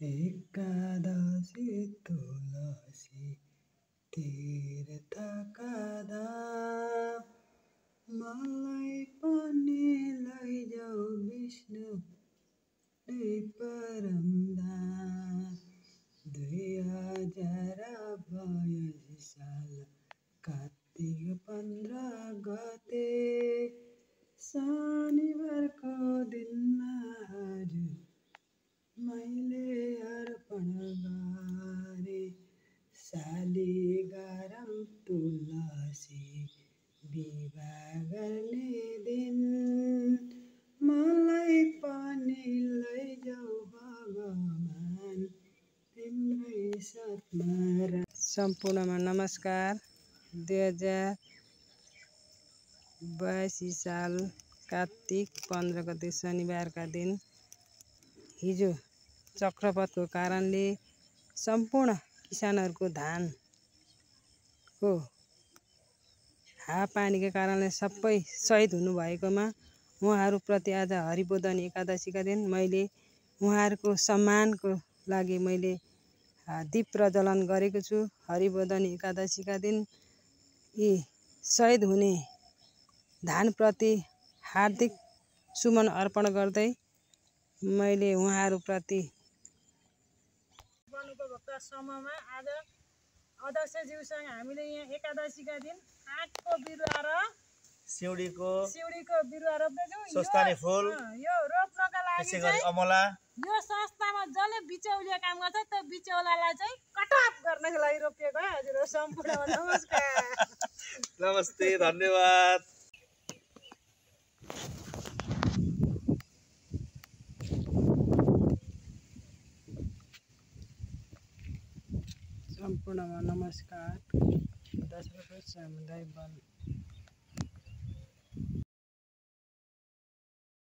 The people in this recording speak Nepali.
एकादशी तुलसी तीर्थका धाम मलाई पनि लैजाऊ विष्णु परम धाम 2022 साल कार्तिक 15 गते शनिबारको दिनमा आज मैले अर्पण गरे शालिग्राम तुलसी विवाह गर्ने दिन मलाई पनि लैजाऊ भगवान तिम्रै साथमा। सम्पूर्णमा नमस्कार। 2082 साल कार्तिक 15 गते शनिबारका दिन हिजो चक्रपतको कारणले सम्पूर्ण किसानहरूको धानको हावापानीका कारणले सबै शहीद हुनुभएकोमा उहाँहरूप्रति आज हरिबोधनी एकादशीका दिन मैले उहाँहरूको सम्मानको लागि मैले दीप प्रज्वलन गरेको छु। हरिबोधनी एकादशीका दिन यी शहीद हुने धानप्रति हार्दिक सुमन अर्पण गर्दै मैले उहाँहरूप्रति वनउपभोक्ता समूहमा आज अध्यक्षज्यूसँग हामीले यहाँ एकादशीका दिन आँकको बिरुवा र सिउडीको बिरुवा रोप्दैछौँ। सस्ताने फुल यो रोप्नका लागि चाहिँ अमला यो संस्थामा जसले बिचौलिया काम गर्छ त्यो बिचौलालाई चाहिँ कटअप गर्नको लागि रोपिएको है हजुर। सम्पूर्णमा नमस्कार। नमस्ते, धन्यवाद। सम्पूर्णमा नमस्कार। दशरथ सामुदायिक वन